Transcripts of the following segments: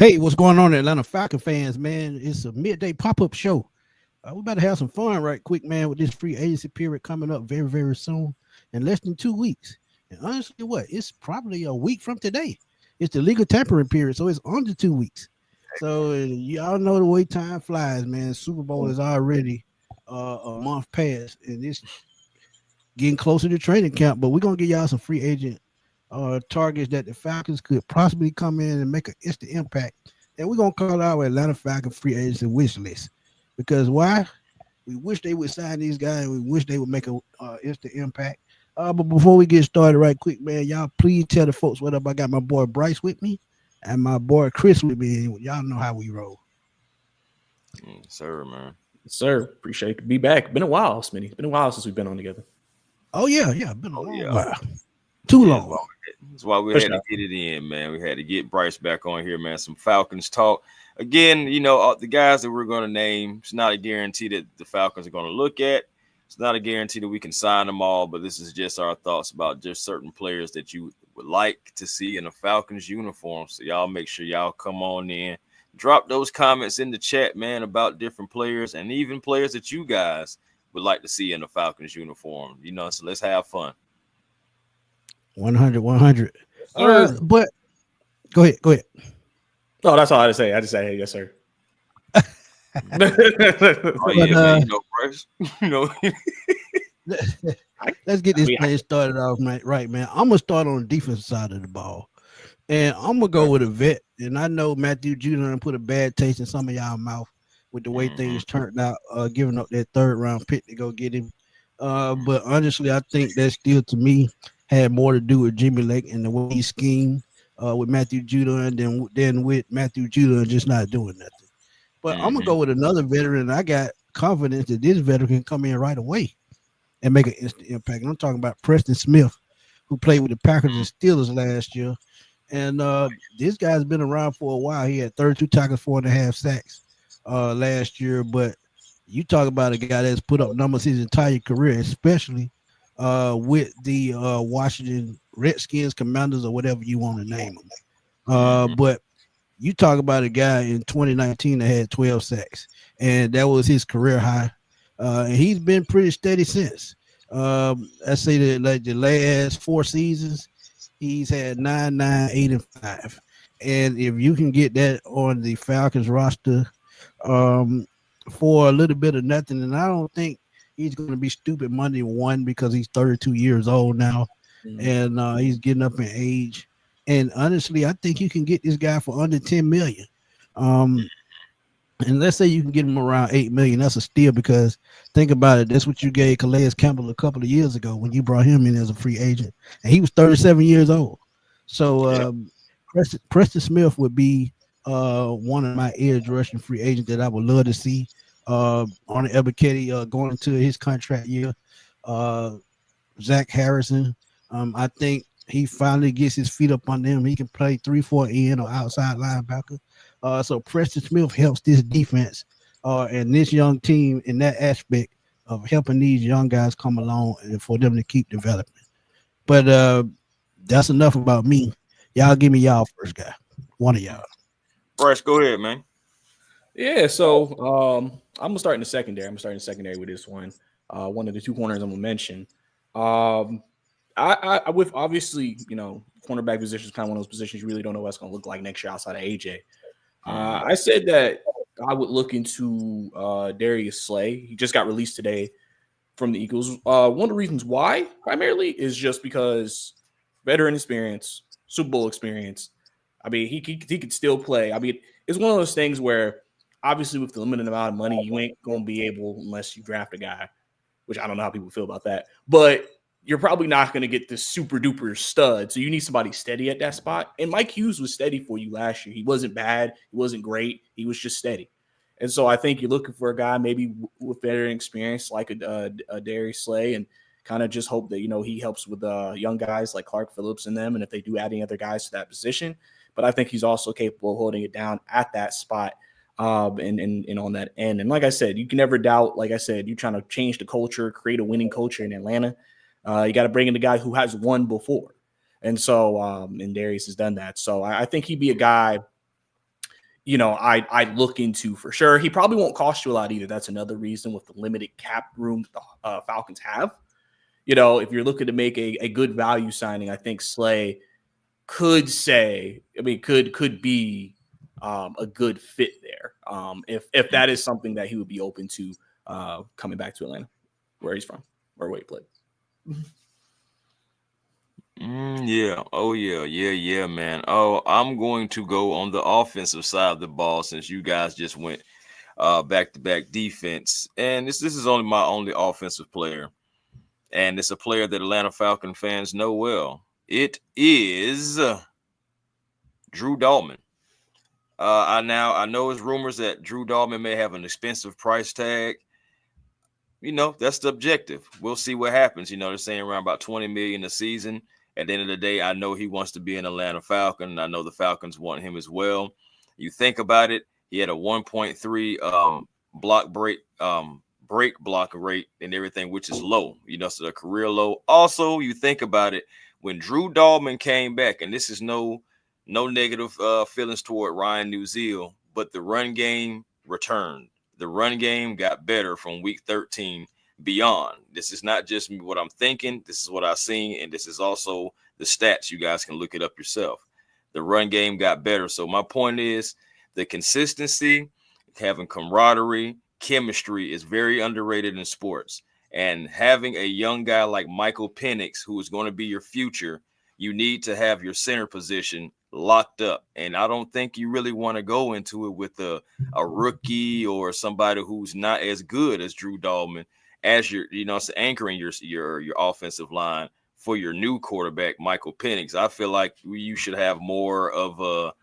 Hey, what's going on, Atlanta Falcon fans, man? It's a midday pop-up show. We better have some fun right quick, man, with this free agency period coming up very, very soon, in less than 2 weeks. And honestly, it's probably a week from today. It's the legal tampering period, so it's under 2 weeks. So y'all know the way time flies, man. Super Bowl is already a month past, and it's getting closer to training camp. But we're gonna give y'all some free agent targets that the Falcons could possibly come in and make an instant impact. And we're gonna call our Atlanta Falcon free agency wish list. Because why? We wish they would sign these guys. We wish they would make a instant impact. But before we get started, right quick, man, y'all please tell the folks what up. I got my boy Brice with me and my boy Chris with me. Y'all know how we roll. Sir, man. Sir, appreciate to be back. Been a while, Smitty. It's been a while since we've been on together. Oh yeah, been a long while. Too long. That's why we had to get it in, man. We had to get Brice back on here, man. Some Falcons talk. Again, the guys that we're going to name, it's not a guarantee that the Falcons are going to look at. It's not a guarantee that we can sign them all, but this is just our thoughts about just certain players that you would like to see in a Falcons uniform. So y'all make sure y'all come on in. Drop those comments in the chat, man, about different players and even players that you guys would like to see in a Falcons uniform. So let's have fun. 100. But go ahead. Oh, that's all I had to say. I just say, hey, yes, sir. Brice. Let's get this thing started off, right, man. I'm gonna start on the defensive side of the ball, and I'm gonna go with a vet. And I know Matthew Judon put a bad taste in some of y'all mouth with the way things turned out, giving up that third round pick to go get him. But honestly, I think that still to me had more to do with Jimmy Lake and the way he schemed with Matthew Judon than with Matthew Judon just not doing nothing. But I'm gonna go with another veteran. I got confidence that this veteran can come in right away and make an instant impact. And I'm talking about Preston Smith, who played with the Packers and Steelers last year. And this guy's been around for a while. He had 32 tackles, 4.5 sacks last year. But you talk about a guy that's put up numbers his entire career, especially with the Washington Redskins, Commanders, or whatever you want to name them. But you talk about a guy in 2019 that had 12 sacks, and that was his career high. And he's been pretty steady since. I say that like the last 4 seasons, he's had 9, 9, 8, and 5. And if you can get that on the Falcons roster for a little bit of nothing, and I don't think he's going to be stupid Monday one because he's 32 years old now, and he's getting up in age. And honestly, I think you can get this guy for under 10 million. And let's say you can get him around 8 million. That's a steal because think about it. That's what you gave Calais Campbell a couple of years ago when you brought him in as a free agent, and he was 37 years old. So Preston Smith would be one of my edge rushing free agents that I would love to see. On Ebiketie going into his contract year. Zach Harrison, I think he finally gets his feet up on them. He can play 3-4 in or outside linebacker. So Preston Smith helps this defense and this young team in that aspect of helping these young guys come along and for them to keep developing. But that's enough about me. Y'all give me y'all first guy. One of y'all. Brice, go ahead, man. Yeah, so I'm gonna start in the secondary. I'm starting the secondary with this one. One of the 2 corners I'm gonna mention. I with obviously, cornerback position is kind of one of those positions you really don't know what it's gonna look like next year outside of AJ. I said that I would look into Darius Slay. He just got released today from the Eagles. One of the reasons why primarily is just because veteran experience, Super Bowl experience. I mean, he could still play. I mean, it's one of those things where obviously with the limited amount of money, you ain't going to be able unless you draft a guy, which I don't know how people feel about that. But you're probably not going to get this super duper stud. So you need somebody steady at that spot. And Mike Hughes was steady for you last year. He wasn't bad. He wasn't great. He was just steady. And so I think you're looking for a guy maybe with veteran experience like a Darius Slay and kind of just hope that, he helps with young guys like Clark Phillips and them. And if they do add any other guys to that position, but I think he's also capable of holding it down at that spot and on that end. And like I said, you can never doubt, like I said, you're trying to change the culture, create a winning culture in Atlanta. You got to bring in the guy who has won before. And so, and Darius has done that. So I think he'd be a guy I'd look into for sure. He probably won't cost you a lot either. That's another reason with the limited cap room that the Falcons have. If you're looking to make a good value signing, I think Slay could be a good fit there. If that is something that he would be open to coming back to Atlanta, where he's from, or where he played. Yeah. Oh, yeah, man. Oh, I'm going to go on the offensive side of the ball since you guys just went back-to-back defense. And this is only my only offensive player. And it's a player that Atlanta Falcon fans know well. It is Drew Dalman. I know it's rumors that Drew Dalman may have an expensive price tag. That's the objective. We'll see what happens. They're saying around about $20 million a season. At the end of the day, I know he wants to be an Atlanta Falcon, and I know the Falcons want him as well. You think about it, he had a 1.3 break block rate and everything, which is low, so the career low. Also, you think about it, when Drew Dalman came back, and this is no negative feelings toward Ryan Newziel, but the run game returned. The run game got better from week 13 beyond. This is not just what I'm thinking. This is what I've seen, and this is also the stats. You guys can look it up yourself. The run game got better. So my point is the consistency, having camaraderie, chemistry is very underrated in sports. And having a young guy like Michael Penix, who is going to be your future, you need to have your center position locked up. And I don't think you really want to go into it with a rookie or somebody who's not as good as Drew Dalman as you're anchoring your offensive line for your new quarterback, Michael Penix. I feel like you should have more of a,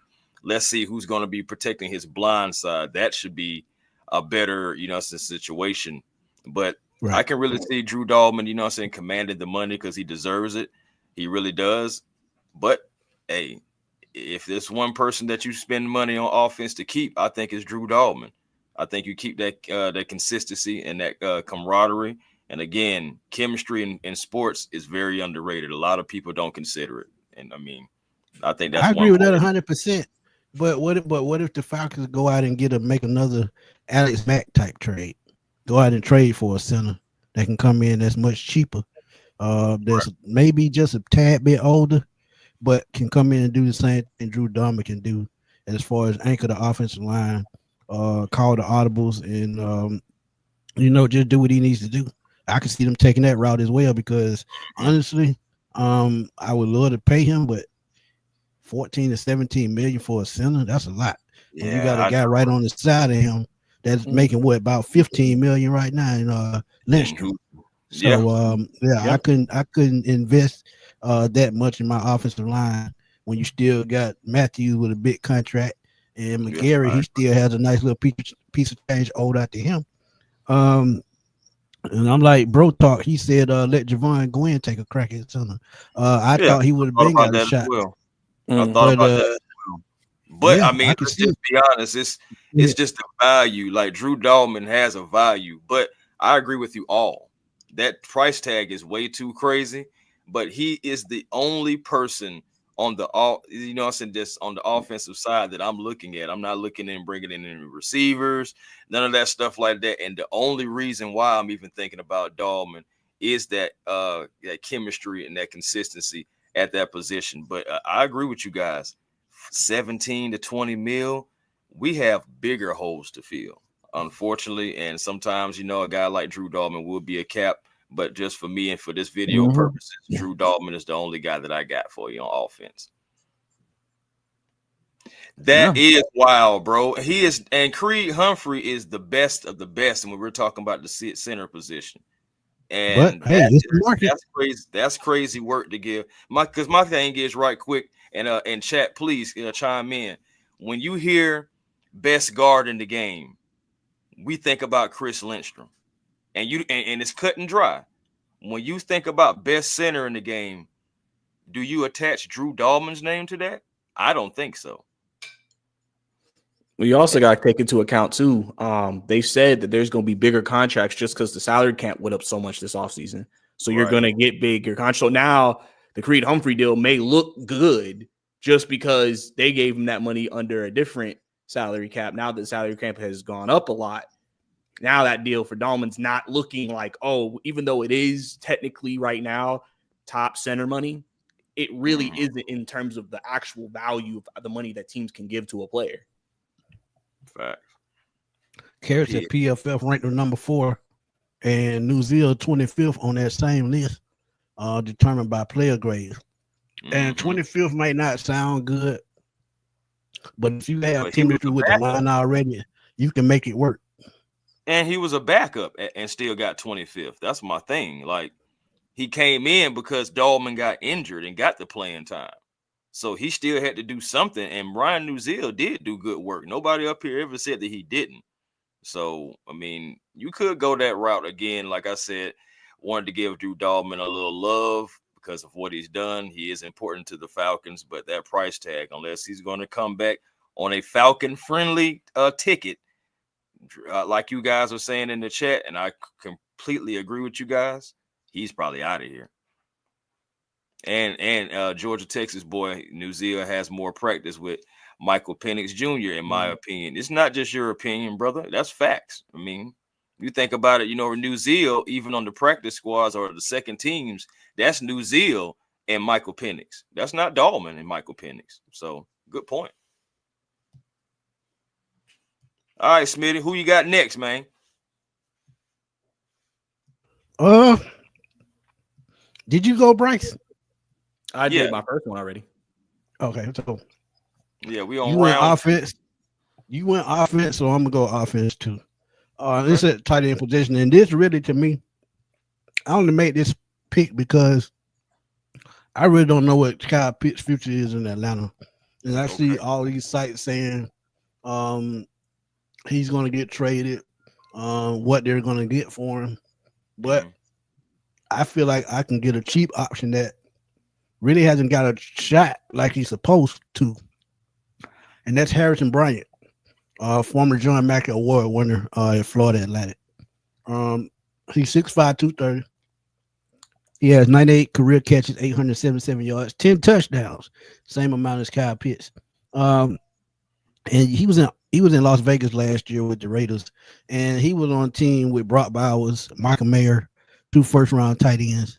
let's see who's going to be protecting his blind side. That should be a better, situation. But right. I can really see Drew Dalman, commanding the money because he deserves it. He really does. But, hey, if there's one person that you spend money on offense to keep, I think it's Drew Dalman. I think you keep that consistency and that camaraderie. And again, chemistry in sports is very underrated. A lot of people don't consider it. And I think that's. I agree with that 100%. But what if the Falcons go out and make another Alex Mack type trade? Go out and trade for a center that can come in that's much cheaper. That's maybe just a tad bit older, but can come in and do the same thing Drew Dalman can do as far as anchor the offensive line. Call the audibles and just do what he needs to do. I can see them taking that route as well because honestly, I would love to pay him, but 14 to 17 million for a center, that's a lot. Yeah, you got a guy right on the side of him that's making about 15 million right now in Lindstrom. So I couldn't invest that much in my offensive line when you still got Matthews with a big contract. And McGarry, he still has a nice little piece of change owed out to him. And I'm like, bro talk. He said, let Javon Gwynn take a crack at center. I thought he would have been got a shot. I thought about that as well. But let's just be honest. It's just a value. Like Drew Dalman has a value. But I agree with you all. That price tag is way too crazy. But he is the only person on the on the offensive side that I'm looking at. I'm not looking in bringing in any receivers, none of that stuff like that. And the only reason why I'm even thinking about Dalman is that chemistry and that consistency at that position. But I agree with you guys. 17 to 20 mil, we have bigger holes to fill, unfortunately. And sometimes, a guy like Drew Dalman will be a cap. But just for me and for this video purposes, Drew Dalman is the only guy that I got for you on offense. That is wild, bro. He is, and Creed Humphrey is the best of the best. And when we're talking about the center position, and that's crazy. That's crazy work to give. Because my thing is right quick, and chat, please chime in. When you hear best guard in the game, we think about Chris Lindstrom. And it's cut and dry. When you think about best center in the game, do you attach Drew Dalman's name to that? I don't think so. Well, you also got to take into account, too, they said that there's going to be bigger contracts just because the salary cap went up so much this offseason. So you're going to get bigger contracts. So now the Creed Humphrey deal may look good just because they gave him that money under a different salary cap. Now that salary cap has gone up a lot, now that deal for Dahlman's not looking like, oh, even though it is technically right now top center money, it really isn't in terms of the actual value of the money that teams can give to a player. Facts. Carrots at PFF ranked number 4, and New Zealand 25th on that same list, determined by player grades. And 25th might not sound good, but if you have chemistry with the line already, you can make it work. And he was a backup and still got 25th. That's my thing. Like, he came in because Dahlman got injured and got the playing time. So he still had to do something. And Ryan Nuzil did do good work. Nobody up here ever said that he didn't. So, I mean, you could go that route again. Like I said, wanted to give Drew Dahlman a little love because of what he's done. He is important to the Falcons, but that price tag, unless he's going to come back on a Falcon-friendly ticket, like you guys are saying in the chat, and I completely agree with you guys, he's probably out of here. And Georgia Texas boy Nuzil has more practice with Michael Penix Jr. in my opinion. It's not just your opinion, brother. That's facts. I mean, you think about it, Nuzil, even on the practice squads or the second teams, that's Nuzil and Michael Penix. That's not Dahlman and Michael Penix. So good point. All right, Smitty, who you got next, man? Did you go, Brice? I did my first one already. Okay, so yeah, we on you went offense. You went offense, so I'm gonna go offense too. This is tight end position, and this really, to me, I only made this pick because I really don't know what Kyle Pitts' future is in Atlanta, and I see all these sites saying he's going to get traded, what they're going to get for him, but I feel like I can get a cheap option that really hasn't got a shot like he's supposed to, and that's Harrison Bryant. Former John Mackey Award winner at Florida Atlantic. He's 6'5", 230. He has 98 career catches, 877 yards, 10 touchdowns, same amount as Kyle Pitts. And he was in Las Vegas last year with the Raiders, and he was on team with Brock Bowers, Michael Mayer, 2 first-round tight ends,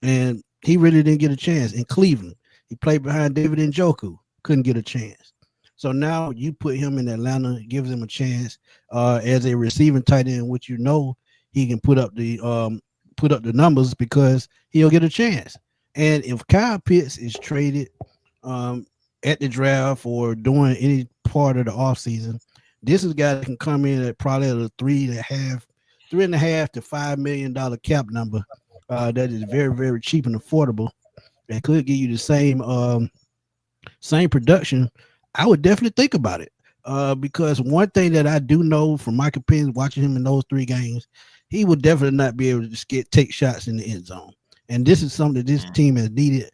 and he really didn't get a chance in Cleveland. He played behind David Njoku, couldn't get a chance. So now you put him in Atlanta, it gives him a chance as a receiving tight end, which he can put up the numbers because he'll get a chance. And if Kyle Pitts is traded at the draft or during any part of the offseason, this is a guy that can come in at probably a $3.5 to $5 million cap number that is very, very cheap and affordable and could give you the same production. I would definitely think about it because one thing that I do know from Michael Penix, watching him in those 3 games, he would definitely not be able to just take shots in the end zone. And this is something that this team has needed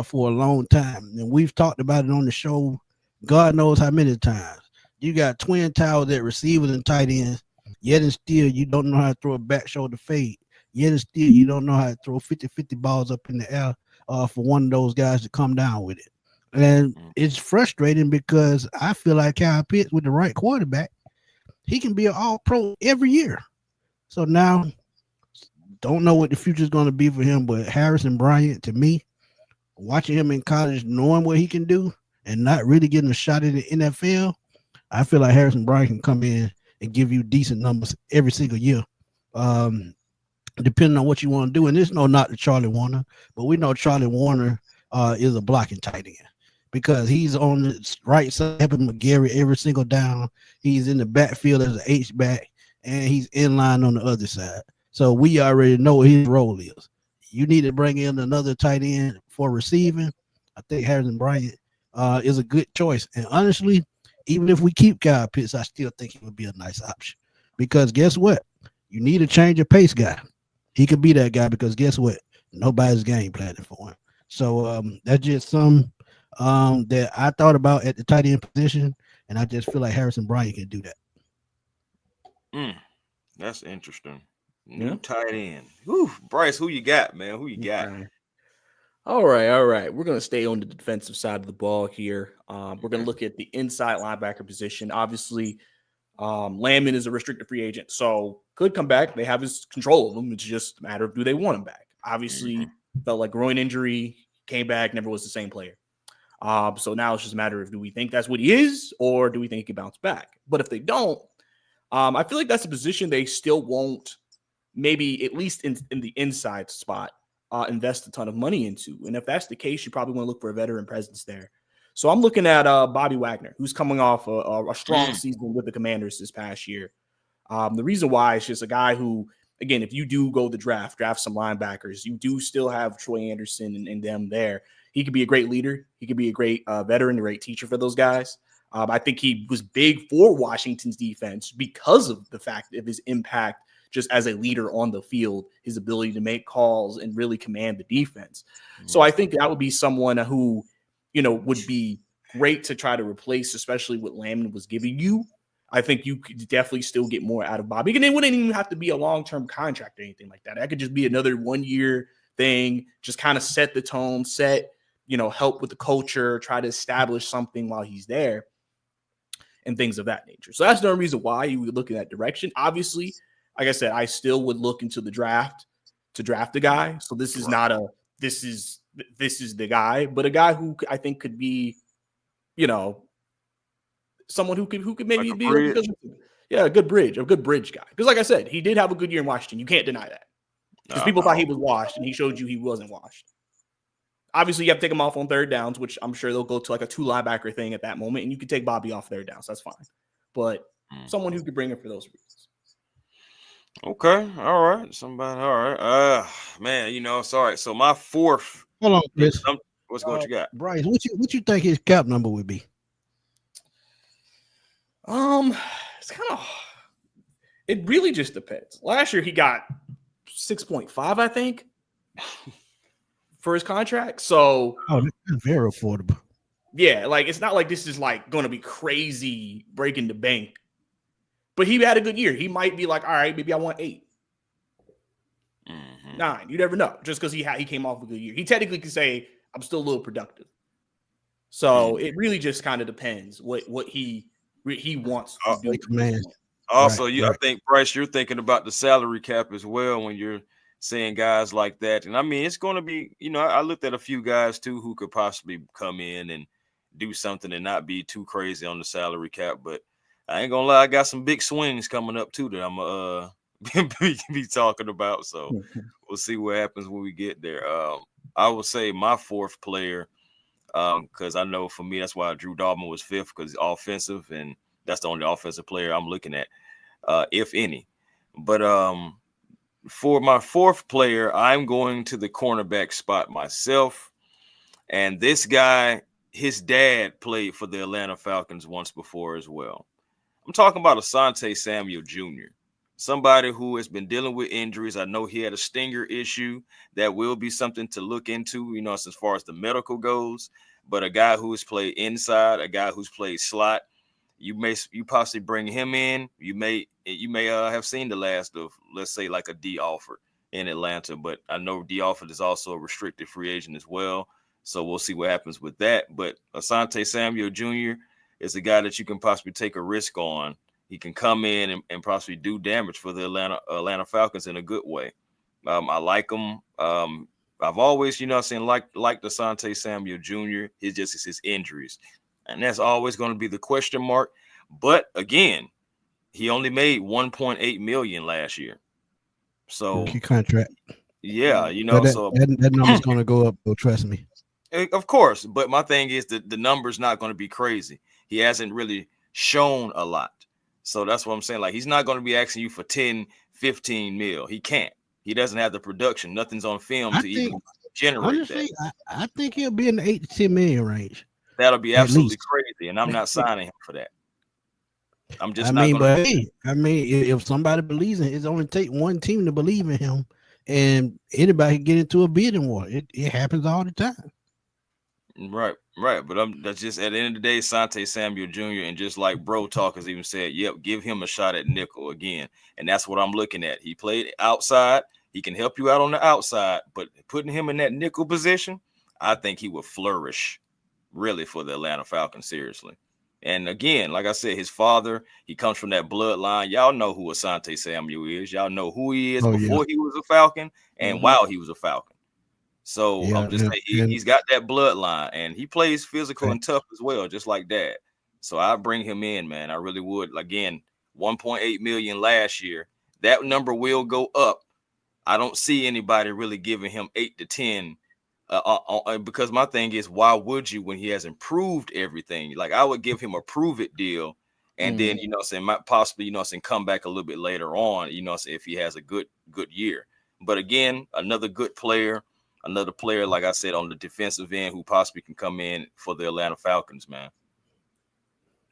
for a long time. And we've talked about it on the show, God knows how many times. You got twin towers at receivers and tight ends, yet and still you don't know how to throw a back shoulder fade. Yet and still you don't know how to throw 50-50 balls up in the air for one of those guys to come down with it. And it's frustrating because I feel like Kyle Pitts, with the right quarterback, he can be an all-pro every year. So now, don't know what the future is going to be for him, but Harrison Bryant, to me, watching him in college, knowing what he can do, and not really getting a shot in the NFL, I feel like Harrison Bryant can come in and give you decent numbers every single year, depending on what you want to do. And there's no knock to Charlie Warner, but we know Charlie Warner is a blocking tight end, because he's on the right side helping McGarry every single down. He's in the backfield as an H-back, and he's in line on the other side. So we already know what his role is. You need to bring in another tight end for receiving. I think Harrison Bryant is a good choice. And honestly, even if we keep Kyle Pitts, I still think it would be a nice option. Because guess what? You need a change of pace guy. He could be that guy because guess what? Nobody's game planning for him. So that's just some that I thought about at the tight end position, and I just feel like Harrison Bryant can do that. That's interesting. New tight end. Whew. Brice, who you got, man? Who you got? All right. We're going to stay on the defensive side of the ball here. We're going to look at the inside linebacker position. Obviously, Landman is a restricted free agent, so could come back. They have his control of him. It's just a matter of do they want him back. Obviously, felt like groin injury, came back, never was the same player. So now it's just a matter of do we think that's what he is, or do we think he can bounce back? But if they don't, I feel like that's a position they still won't, maybe at least in the inside spot, invest a ton of money into. And if that's the case, you probably want to look for a veteran presence there. So I'm looking at Bobby Wagner, who's coming off a strong season with the Commanders this past year. The reason why is just a guy who, again, if you do go the draft some linebackers, you do still have Troy Anderson and them there. He could be a great leader. He could be a great veteran, a great teacher for those guys. I think he was big for Washington's defense because of the fact of his impact just as a leader on the field, his ability to make calls and really command the defense. So I think that would be someone who, would be great to try to replace, especially what Landman was giving you. I think you could definitely still get more out of Bobby. And it wouldn't even have to be a long-term contract or anything like that. That could just be another 1-year thing, just kind of set the tone, help with the culture, try to establish something while he's there and things of that nature. So that's the reason why you would look in that direction. Obviously, like I said, I still would look into the draft to draft a guy. So this is not this is the guy, but a guy who I think could be, someone who could maybe be a good bridge guy. Because like I said, he did have a good year in Washington. You can't deny that. Because people thought he was washed, and he showed you he wasn't washed. Obviously, you have to take him off on third downs, which I'm sure they'll go to like a 2 linebacker thing at that moment, and you can take Bobby off third downs. That's fine. But someone who could bring him for those reasons. Okay. All right. Somebody. All right. Man, sorry. So my fourth. Hold on, Chris. What's going? What you got? Brice, what you think his cap number would be? It's kind of. It really just depends. Last year he got 6.5, I think, for his contract. So that's very affordable. Yeah, like it's not like this is like going to be crazy breaking the bank. But he had a good year. He might be like, all right, maybe I want 8, 9. You never know. Just because he came off a good year, he technically could say I'm still a little productive. So it really just kind of depends what he wants to do. Man. Also, I think, Brice, you're thinking about the salary cap as well when you're saying guys like that. And I mean, it's going to be, I looked at a few guys too who could possibly come in and do something and not be too crazy on the salary cap. But I ain't gonna lie, I got some big swings coming up too that I'm be talking about. So we'll see what happens when we get there. I would say my fourth player, because I know for me that's why Drew Dalman was 5th, because he's offensive, and that's the only offensive player I'm looking at, if any. But for my fourth player, I'm going to the cornerback spot myself, and this guy, his dad played for the Atlanta Falcons once before as well. I'm talking about Asante Samuel Jr., somebody who has been dealing with injuries. I know he had a stinger issue. That will be something to look into, as far as the medical goes. But a guy who has played inside, a guy who's played slot, you possibly bring him in. You may have seen the last of, let's say, like a D Alford in Atlanta. But I know D Alford is also a restricted free agent as well. So we'll see what happens with that. But Asante Samuel Jr. is a guy that you can possibly take a risk on. He can come in and possibly do damage for the Atlanta Falcons in a good way. I like him. I've always, like Asante Samuel Jr. It's just his injuries. And that's always going to be the question mark. But again, he only made $1.8 million last year. So contract. Yeah, so that number's going to go up, though, trust me. Of course. But my thing is that the number's not going to be crazy. He hasn't really shown a lot. So that's what I'm saying. Like, he's not going to be asking you for 10, 15 mil. He can't. He doesn't have the production. Nothing's on film even generate honestly, that. I think he'll be in the 8 to 10 million range. That'll be absolutely crazy, and I'm not signing him for that. I'm just if somebody believes in it, it's only take one team to believe in him, and anybody can get into a bidding war. It happens all the time. Right. But that's just at the end of the day, Asante Samuel Jr. and just like Bro Talk has even said, give him a shot at nickel again. And that's what I'm looking at. He played outside. He can help you out on the outside, but putting him in that nickel position, I think he would flourish really for the Atlanta Falcons, seriously. And again, like I said, his father, he comes from that bloodline. Y'all know who Asante Samuel is. Y'all know who he is before he was a Falcon and while he was a Falcon. So I'm just saying he's got that bloodline, and he plays physical and tough as well, just like that. So I bring him in, man. I really would. Again, 1.8 million last year. That number will go up. I don't see anybody really giving him 8 to 10 because my thing is, why would you when he has improved everything? Like, I would give him a prove it deal, and then, might possibly, come back a little bit later on, if he has a good year. But again, another good player, another player, like I said, on the defensive end who possibly can come in for the Atlanta Falcons, man.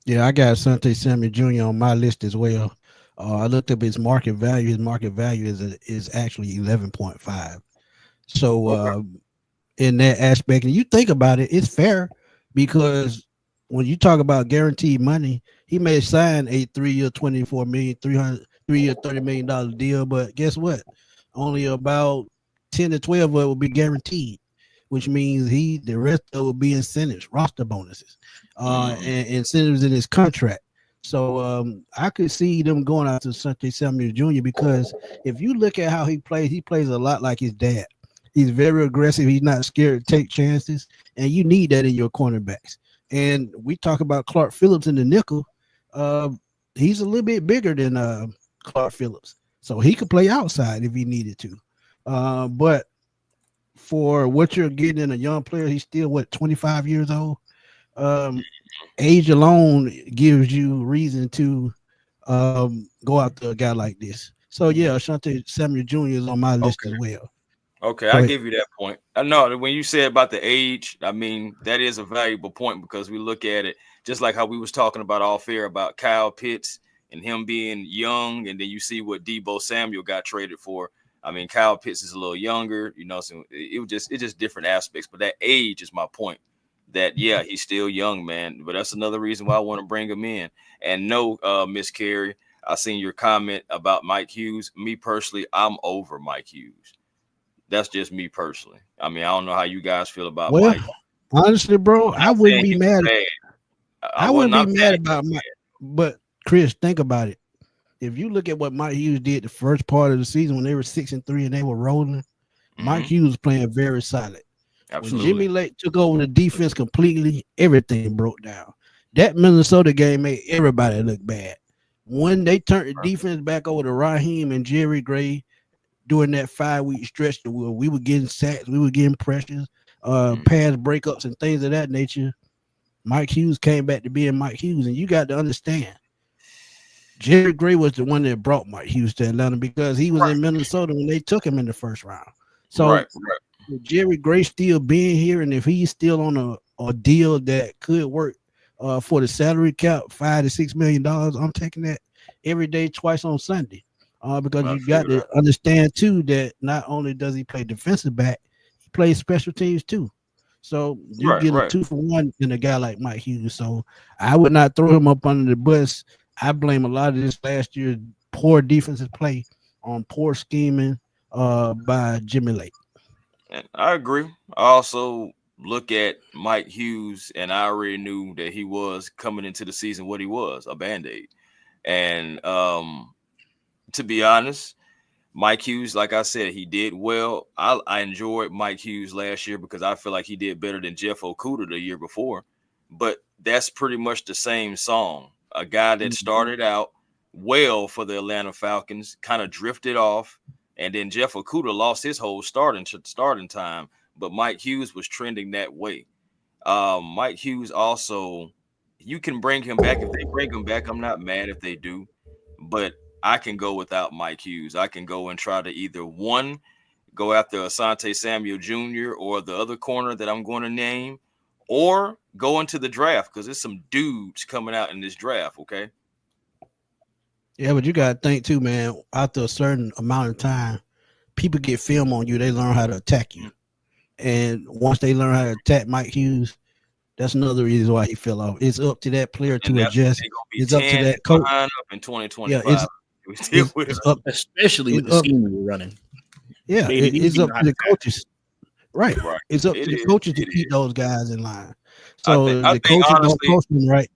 Yeah, I got Asante Samuel Jr. on my list as well. I looked up his market value. His market value is actually 11.5. So in that aspect, and you think about it, it's fair because when you talk about guaranteed money, he may sign a 3-year, $24 million, 3-year, $30 million deal, but guess what? Only about 10 to 12 of it will be guaranteed, which means the rest of it will be incentives, roster bonuses, and incentives in his contract. So I could see them going out to Asante Samuel Jr. because if you look at how he plays a lot like his dad. He's very aggressive. He's not scared to take chances, and you need that in your cornerbacks. And we talk about Clark Phillips in the nickel. He's a little bit bigger than Clark Phillips, so he could play outside if he needed to. But for what you're getting in a young player, he's still 25 years old. Age alone gives you reason to go after a guy like this. So yeah, Asante Samuel Jr. is on my list as well. Okay, I'll give you that point. I know when you said about the age, I mean, that is a valuable point because we look at it just like how we was talking about off air about Kyle Pitts and him being young, and then you see what Deebo Samuel got traded for. I mean, Kyle Pitts is a little younger, so it's just different aspects. But that age is my point. That yeah, he's still young, man. But that's another reason why I want to bring him in. And no, Miss Carey, I seen your comment about Mike Hughes. Me personally, I'm over Mike Hughes. That's just me personally. I mean, I don't know how you guys feel about Mike. Honestly, bro, I wouldn't be mad. I wouldn't be mad about Mike. But Chris, think about it. If you look at what Mike Hughes did the first part of the season when they were 6-3 and they were rolling, Mike Hughes was playing very solid. Absolutely. When Jimmy Lake took over the defense completely, everything broke down. That Minnesota game made everybody look bad. When they turned the defense back over to Raheem and Jerry Gray during that 5-week stretch, where we were getting sacks, we were getting pressures, pass breakups, and things of that nature, Mike Hughes came back to being Mike Hughes. And you got to understand, Jerry Gray was the one that brought Mike Hughes to Atlanta because he was in Minnesota when they took him in the first round. So with Jerry Gray still being here, and if he's still on a deal that could work for the salary cap, $5 to $6 million, I'm taking that every day, twice on Sunday. Because you got to understand too that not only does he play defensive back, he plays special teams too. So you get a 2-for-1 in a guy like Mike Hughes. So I would not throw him up under the bus. I blame a lot of this last year's poor defensive play on poor scheming by Jimmy Lake. And I agree. I also look at Mike Hughes, and I already knew that he was coming into the season what he was, a Band-Aid. And to be honest, Mike Hughes, like I said, he did well. I enjoyed Mike Hughes last year because I feel like he did better than Jeff Okudah the year before. But that's pretty much the same song. A guy that started out well for the Atlanta Falcons, kind of drifted off, and then Jeff Okudah lost his whole starting time. But Mike Hughes was trending that way. Mike Hughes also, you can bring him back. If they bring him back, I'm not mad if they do. But I can go without Mike Hughes. I can go and try to either one, go after Asante Samuel Jr. or the other corner that I'm going to name, or go into the draft because there's some dudes coming out in this draft, okay? Yeah, but you got to think too, man, after a certain amount of time, people get film on you. They learn how to attack you. And once they learn how to attack Mike Hughes, that's another reason why he fell off. It's up to that player to adjust. It's up to that coach. Up in 2025. Yeah, it's up, especially with the scheme we were running. Yeah, it's up to the coaches. Right. It's up to the coaches to keep those guys in line. So the coaches don't coach them right.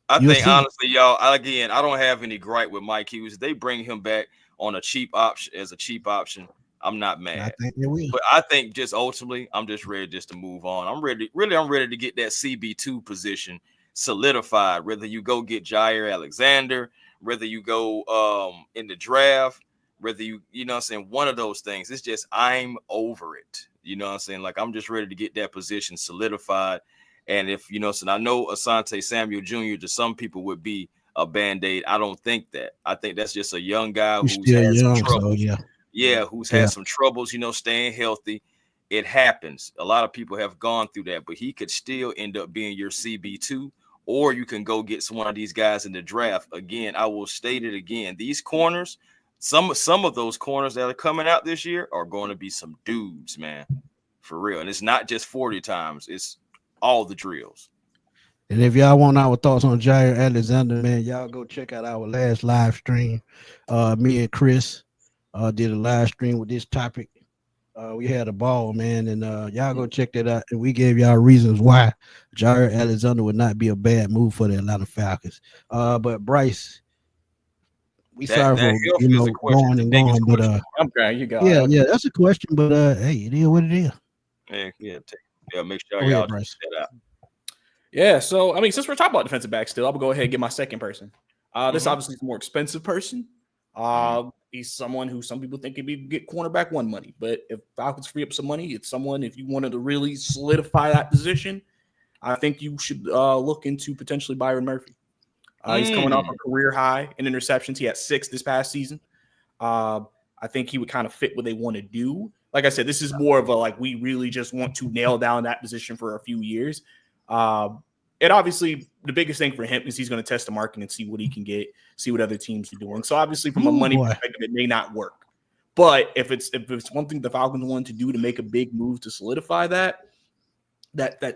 I think honestly, y'all, I don't have any gripe with Mike Hughes. They bring him back on a cheap option. I'm not mad. But I think just ultimately, I'm just ready just to move on. I'm ready to get that CB2 position solidified. Whether you go get Jair Alexander, whether you go in the draft, whether you know what I'm saying, one of those things. It's just I'm over it. You know what I'm saying? Like I'm just ready to get that position solidified. And if you know, so I know Asante Samuel Jr. to some people would be a band-aid. I don't think that. I think that's just a young guy who's had some troubles. Who's had some troubles, you know, staying healthy. It happens. A lot of people have gone through that, but he could still end up being your CB2, or you can go get one of these guys in the draft. Again, I will state it again. These corners, some of those corners that are coming out this year are going to be some dudes, man, for real. And it's not just 40 times. It's all the drills. And if y'all want our thoughts on Jair Alexander, man, y'all go check out our last live stream. Me and Chris did a live stream with this topic. We had a ball, man, and y'all go check that out. And we gave y'all reasons why Jair Alexander would not be a bad move for the Atlanta Falcons. But Brice, sorry for going and going, but I'm glad you got. Yeah, that's a question, but hey, it is what it is. Make sure y'all check that out. Yeah, so I mean, since we're talking about defensive back still, I'm gonna go ahead and get my second person. This obviously is a more expensive person. He's someone who some people think could get cornerback one money, but if Falcons free up some money, it's someone if you wanted to really solidify that position, I think you should look into potentially Byron Murphy. He's coming off a career high in interceptions. He had 6 this past season. I think he would kind of fit what they want to do. Like I said, this is more of a we really just want to nail down that position for a few years. And obviously, the biggest thing for him is he's going to test the market and see what he can get, see what other teams are doing. So obviously, from a money perspective, it may not work. But if it's one thing the Falcons want to do to make a big move to solidify that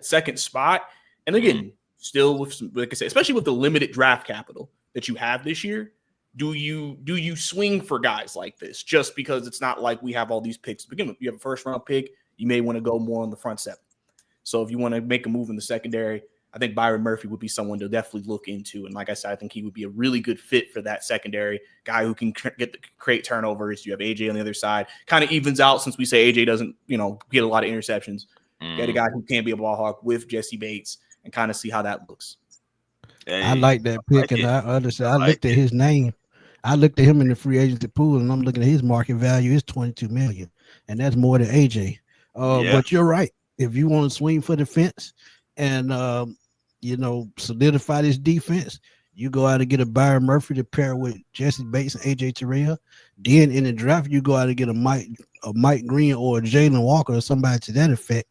second spot, and again, still with some, like I said, especially with the limited draft capital that you have this year, do you swing for guys like this just because it's not like we have all these picks to begin with? You have a first round pick, you may want to go more on the front seven. So if you want to make a move in the secondary, I think Byron Murphy would be someone to definitely look into. And like I said, I think he would be a really good fit for that secondary guy who can create turnovers. You have AJ on the other side, kind of evens out since we say AJ doesn't, get a lot of interceptions. Get a guy who can be a ball hawk with Jesse Bates and kind of see how that looks. Hey, I like that pick, and I understand. I looked at his name. I looked at him in the free agency pool, and I'm looking at his market value is $22 million, and that's more than AJ. But you're right. If you want to swing for the fence and solidify this defense, you go out and get a Byron Murphy to pair with Jesse Bates and AJ Terrell. Then in the draft, you go out and get a Mike Green or a Jalen Walker or somebody to that effect.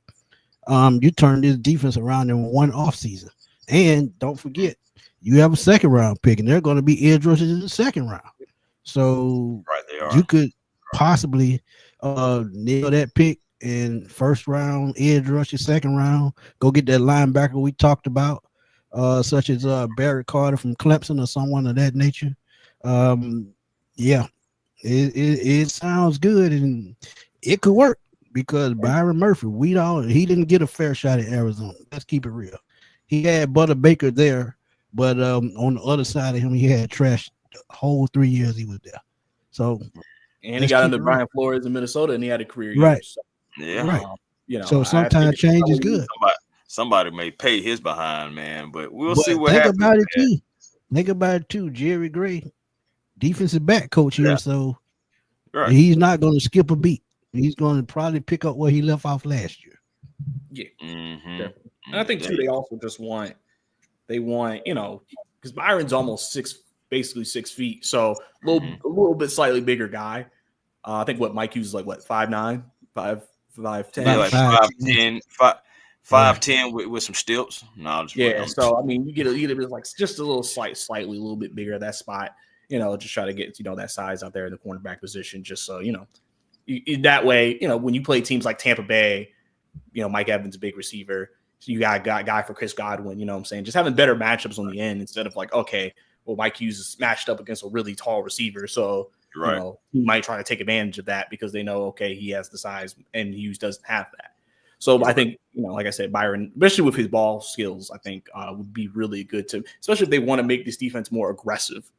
You turn this defense around in one offseason. And don't forget, you have a second round pick, and they're going to be edge rushers in the second round. So you could possibly nail that pick in first round, edge rush, second round. Go get that linebacker we talked about, such as Barrett Carter from Clemson or someone of that nature. It sounds good, and it could work because Byron Murphy, he didn't get a fair shot at Arizona. Let's keep it real. He had Butter Baker there, but on the other side of him, he had trash the whole 3 years he was there. So, and he got under Brian Flores in Minnesota, and he had a career. Right. So. Yeah. Right. So sometimes change is good. Somebody may pay his behind, man, but we'll see what happens. Think about it too. Jerry Gray, defensive back coach here, so he's not going to skip a beat. He's going to probably pick up where he left off last year. Yeah. And I think too, they also just want, because Byron's almost basically 6 feet, so a little bit slightly bigger guy. I think Mike Hughes is 5'9", 5'10", 5'10" with some stilts. No, so I mean, you get just a little slightly a little bit bigger at that spot. Just try to get that size out there in the cornerback position, just so that way, when you play teams like Tampa Bay, Mike Evans, a big receiver, so you got a guy for Chris Godwin. You know what I'm saying? Just having better matchups on the end instead of Mike Hughes is matched up against a really tall receiver, so Right. You know, he might try to take advantage of that because they know, okay, he has the size and Hughes doesn't have that. So I think, you know, like I said, Byron, especially with his ball skills, I think would be really good to, especially if they want to make this defense more aggressive.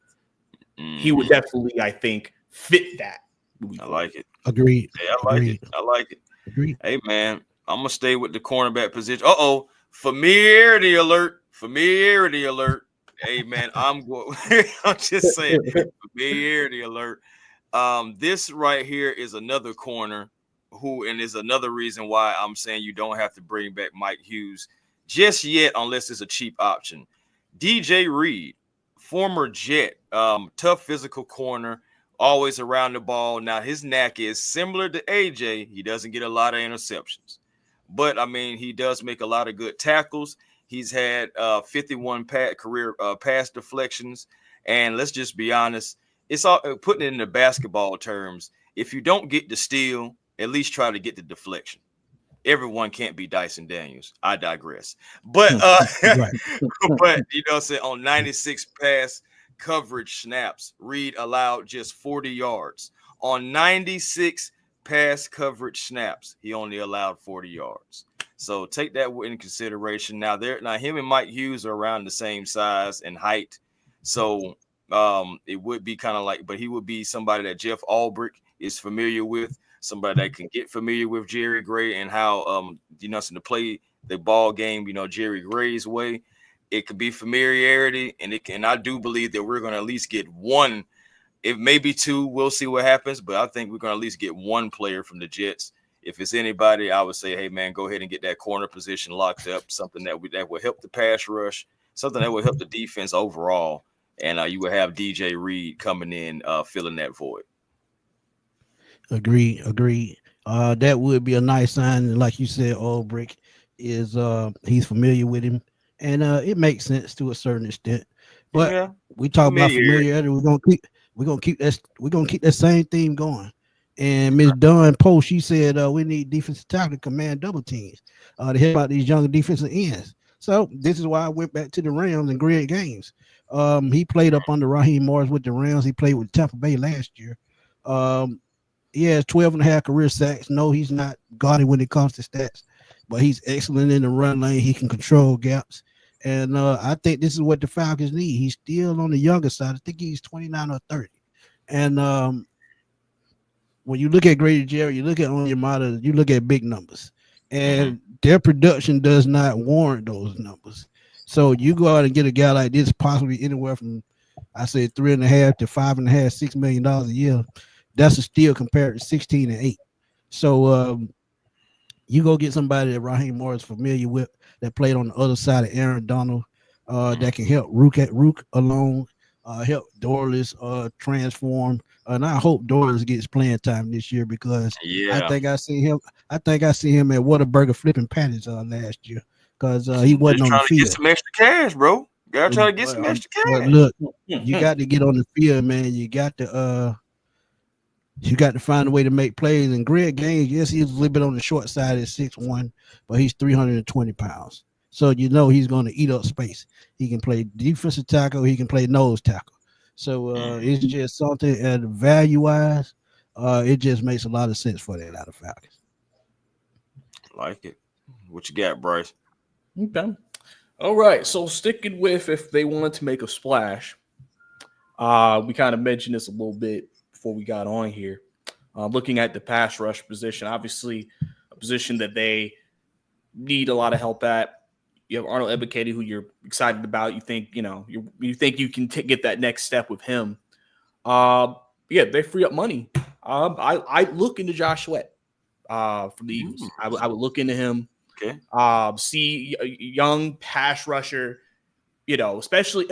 He would definitely, I think, fit that. I like it. Agreed. Yeah, I like it. I like it. Agreed. Hey, man, I'm going to stay with the cornerback position. Familiarity alert. Familiarity alert. Hey, man, I'm just saying, familiarity alert. This right here is another corner and is another reason why I'm saying you don't have to bring back Mike Hughes just yet unless it's a cheap option. DJ Reed, former Jet, tough physical corner, always around the ball. Now, his knack is similar to AJ. He doesn't get a lot of interceptions. But, I mean, he does make a lot of good tackles. He's had 51 career pass deflections. And let's just be honest, it's all putting it into basketball terms. If you don't get the steal, at least try to get the deflection. Everyone can't be Dyson Daniels. I digress. But, but you know, say on 96 pass coverage snaps, Reed allowed just 40 yards. On 96 pass coverage snaps, he only allowed 40 yards. So take that in consideration. Now him and Mike Hughes are around the same size and height. So it would be kind of like, but he would be somebody that Jeff Albrecht is familiar with, somebody that can get familiar with Jerry Gray and how to play the ball game, you know, Jerry Gray's way. It could be familiarity, and I do believe that we're going to at least get one. It may be two. We'll see what happens, but I think we're going to at least get one player from the Jets. If it's anybody, I would say, hey, man, go ahead and get that corner position locked up, something that will help the pass rush, something that will help the defense overall, and you will have DJ Reed coming in, filling that void. Agreed. That would be a nice sign. And like you said, Albrecht is he's familiar with him, and it makes sense to a certain extent. But we talk about familiarity. We're gonna keep that same theme going. And Ms. Dunn Post, she said we need defensive tackle to command double teams to help out these younger defensive ends. So this is why I went back to the Rams and Greg Gaines. He played up under Raheem Morris with the Rams. He played with Tampa Bay last year. He has 12 and a half career sacks. No, he's not gaudy when it comes to stats, but he's excellent in the run lane. He can control gaps. And I think this is what the Falcons need. He's still on the younger side. I think he's 29 or 30. And when you look at Grady Jarrett, you look at Onyemata, you look at big numbers. And their production does not warrant those numbers. So you go out and get a guy like this, possibly anywhere from, I say, $3.5 to $5.5, $6 million a year. That's a steal compared to 16 and 8. So you go get somebody that Raheem Morris is familiar with, that played on the other side of Aaron Donald, that can help Rook along, help Dorless transform. And I hope Dorless gets playing time this year because I think I see him at Whataburger flipping patties last year because he wasn't on the field. Trying to get some extra cash, bro. Gotta try to get some extra cash. But look, you got to get on the field, man. You got to find a way to make plays. And Greg Gaines, yes, he's a little bit on the short side at 6'1", but he's 320 pounds. So you know he's going to eat up space. He can play defensive tackle. He can play nose tackle. So it's just something value-wise, it just makes a lot of sense for the Atlanta Falcons. Like it. What you got, Brice? Okay. All right. So sticking with if they wanted to make a splash, we kind of mentioned this a little bit before we got on here. Looking at the pass rush position, obviously a position that they need a lot of help at. You have Arnold Ebiketie, who you're excited about. You think you think you can get that next step with him. They free up money. I look into Josh Sweat from the Eagles. I would look into him. Okay. See a young pass rusher. Especially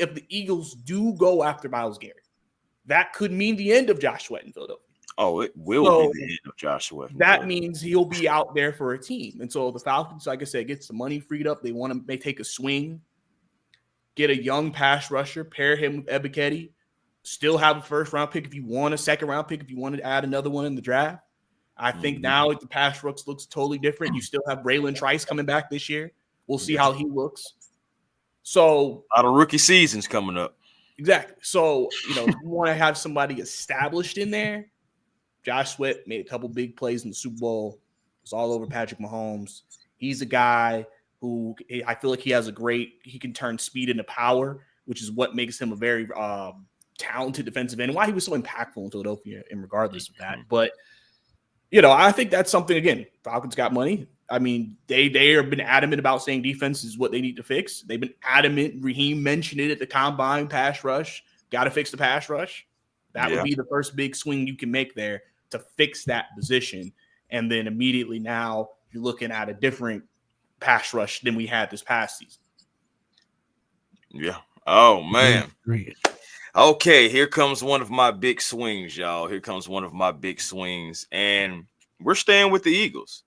if the Eagles do go after Myles Garrett, that could mean the end of Josh Sweat in Philadelphia. Oh, it will be the end of Josh Sweat. That means he'll be out there for a team. And so the Falcons, like I said, get some money freed up. They take a swing, get a young pass rusher, pair him with Ebiketie, still have a first-round pick if you want, a second-round pick if you want to add another one in the draft. I think now the pass rush looks totally different. You still have Braylon Trice coming back this year. We'll see how he looks. So a lot of rookie seasons coming up. Exactly. So, you want to have somebody established in there. Josh Sweat made a couple big plays in the Super Bowl. It's all over Patrick Mahomes. He's a guy who I feel like he can turn speed into power, which is what makes him a very talented defensive end and why he was so impactful in Philadelphia and regardless of that. But, I think that's something, again, Falcons got money. I mean, they have been adamant about saying defense is what they need to fix. They've been adamant. Raheem mentioned it at the combine, pass rush. Got to fix the pass rush. That would be the first big swing you can make there to fix that position. And then immediately now you're looking at a different pass rush than we had this past season. Yeah. Oh, man. Okay, here comes one of my big swings, y'all. Here comes one of my big swings. And we're staying with the Eagles.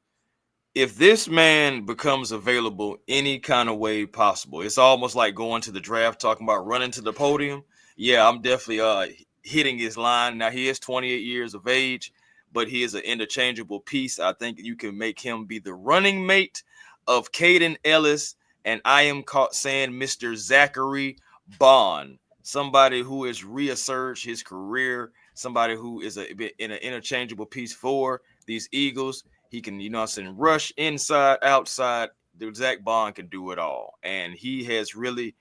If this man becomes available any kind of way possible, it's almost like going to the draft, talking about running to the podium. Yeah, I'm definitely hitting his line. Now, he is 28 years of age, but he is an interchangeable piece. I think you can make him be the running mate of Caden Ellis, and I am caught saying Mr. Zachary Bond, somebody who has reasserted his career, somebody who is an interchangeable piece for these Eagles. He can, rush inside, outside. The Zach Bond can do it all, and he's really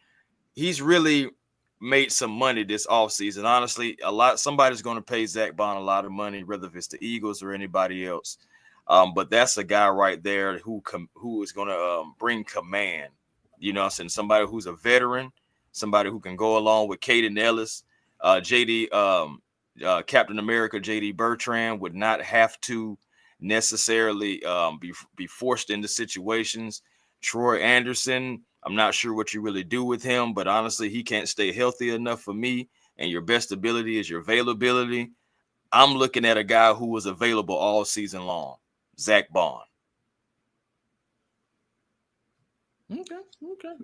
made some money this offseason. Honestly, somebody's going to pay Zach Bond a lot of money, whether it's the Eagles or anybody else. But that's a guy right there who is going to bring command. Somebody who's a veteran, somebody who can go along with Caden Ellis, Captain America, J.D. Bertrand would not have to necessarily be forced into situations. Troy Anderson, I'm not sure what you really do with him, but honestly, he can't stay healthy enough for me. And your best ability is your availability. I'm looking at a guy who was available all season long, Zach Bond. Okay.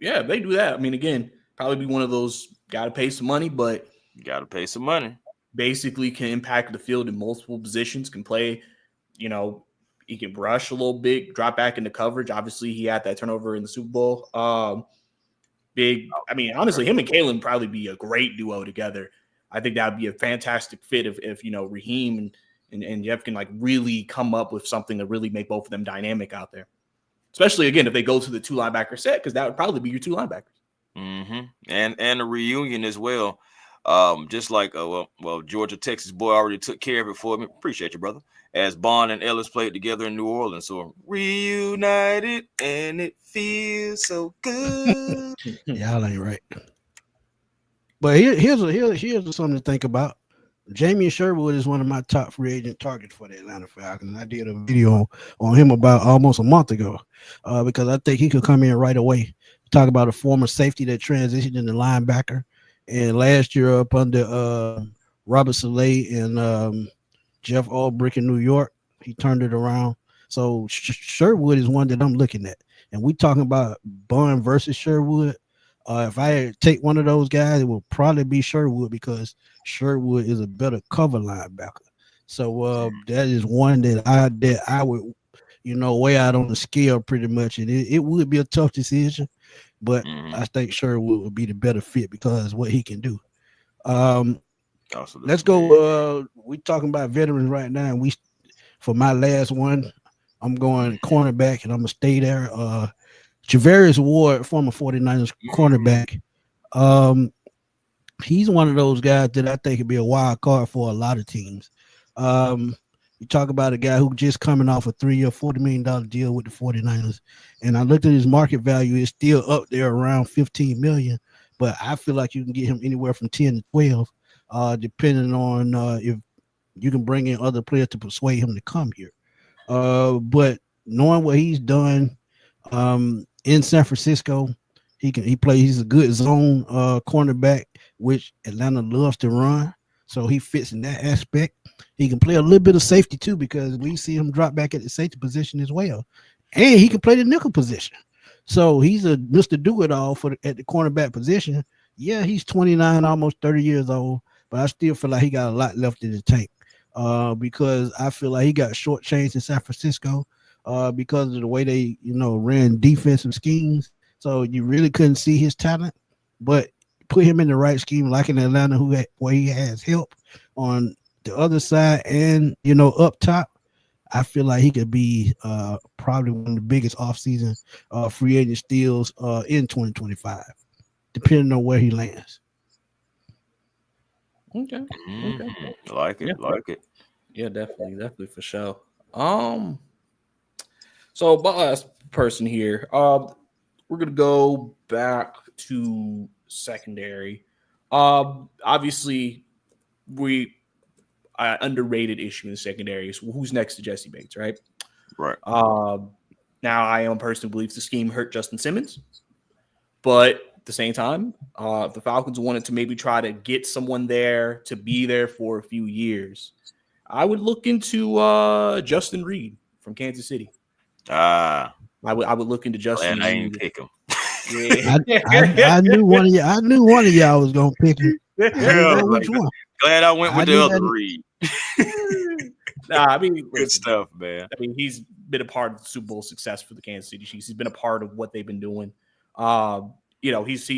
Yeah, they do that. I mean, again, probably be one of those got to pay some money, but you got to pay some money. Basically can impact the field in multiple positions, can play, he can rush a little bit, drop back into coverage. Obviously, he had that turnover in the Super Bowl. Honestly, him and Kalen probably be a great duo together. I think that would be a fantastic fit if Raheem and Jeff can really come up with something to really make both of them dynamic out there. Especially, again, if they go to the 2 linebacker set, because that would probably be your 2 linebackers. Mm-hmm. And a reunion as well. Just like Georgia Texas boy already took care of it for me. Appreciate you, brother. As Bond and Ellis played together in New Orleans, so reunited and it feels so good. Y'all ain't right. But here's something to think about. Jamie Sherwood is one of my top free agent targets for the Atlanta Falcons. I did a video on him about almost a month ago because I think he could come in right away. Talk about a former safety that transitioned into linebacker. And last year up under Robert Saleh and Jeff Ulbrich in New York, he turned it around. So Sherwood is one that I'm looking at. And we talking about Bond versus Sherwood. If I had to take one of those guys, it will probably be Sherwood because Sherwood is a better cover linebacker. So that is one that I would, weigh out on the scale pretty much. And it would be a tough decision, but I think Sherwood would be the better fit because of what he can do. Let's go. We talking about veterans right now. And for my last one, I'm going cornerback and I'm going to stay there. Javarius Ward, former 49ers cornerback. He's one of those guys that I think could be a wild card for a lot of teams. You talk about a guy who just coming off a 3-year, $40 million deal with the 49ers. And I looked at his market value. It's still up there around $15 million, but I feel like you can get him anywhere from 10 to 12, depending on if you can bring in other players to persuade him to come here. But knowing what he's done in San Francisco, he's a good zone cornerback, which Atlanta loves to run. So he fits in that aspect. He can play a little bit of safety too, because we see him drop back at the safety position as well. And he can play the nickel position. So he's a Mr. Do-It-All at the cornerback position. Yeah, he's 29, almost 30 years old, but I still feel like he got a lot left in the tank because I feel like he got shortchanged in San Francisco because of the way they, ran defensive schemes. So you really couldn't see his talent, but put him in the right scheme, like in Atlanta, where he has help on the other side and up top, I feel like he could be probably one of the biggest offseason free agent steals in 2025, depending on where he lands. Okay. Like it. Yeah, definitely for sure. So my last person here, we're gonna go back to secondary. Obviously, underrated issue in the secondary is who's next to Jesse Bates, right? Right. Now I am a person who believes the scheme hurt Justin Simmons, but at the same time, if the Falcons wanted to maybe try to get someone there to be there for a few years, I would look into Justin Reed from Kansas City. I would look into Justin Reed. I ain't pick him. Yeah. I knew one of y'all was gonna pick him. Glad I went with the other Reed. I mean, good stuff, man. I mean, he's been a part of the Super Bowl success for the Kansas City Chiefs. He's been a part of what they've been doing. He's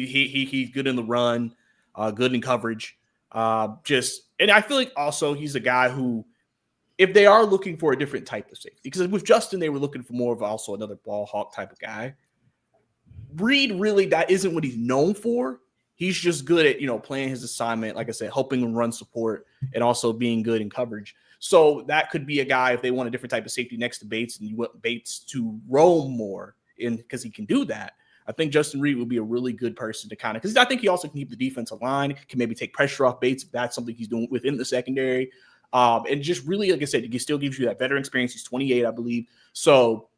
good in the run, good in coverage. And I feel like also he's a guy who, if they are looking for a different type of safety, because with Justin they were looking for more of also another ball hawk type of guy. Reed really that isn't what he's known for. He's just good at playing his assignment, like I said, helping him run support and also being good in coverage. So that could be a guy if they want a different type of safety next to Bates and you want Bates to roam more in because he can do that. I think Justin Reed would be a really good person to kind of because I think he also can keep the defensive line, can maybe take pressure off Bates if that's something he's doing within the secondary. And just really, like I said, he still gives you that veteran experience. He's 28, I believe. So,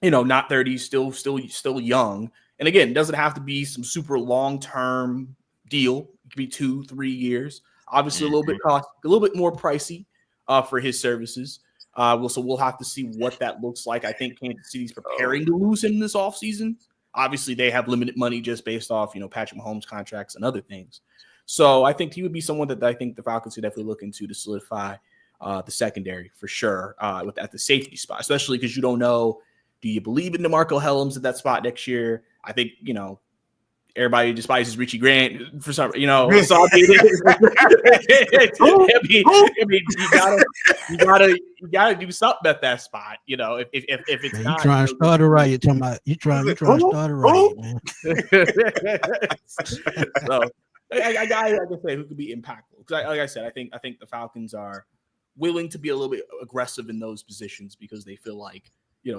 not 30, still young. And again, it doesn't have to be some super long-term deal. It could be 2-3 years. Obviously, a little bit more pricey for his services. So we'll have to see what that looks like. I think Kansas City's preparing to lose him this offseason. Obviously, they have limited money just based off, Patrick Mahomes contracts and other things. So I think he would be someone that I think the Falcons could definitely look into to solidify the secondary for sure at the safety spot, especially because you don't know, do you believe in DeMarco Hellams at that spot next year? I think, everybody despises Richie Grant for some, so I mean, you gotta do something at that spot, if it's man, not. You trying to start it right. You're talking about you trying to start it right, man. So I can say who could be impactful. Because like I said, I think the Falcons are willing to be a little bit aggressive in those positions because they feel like,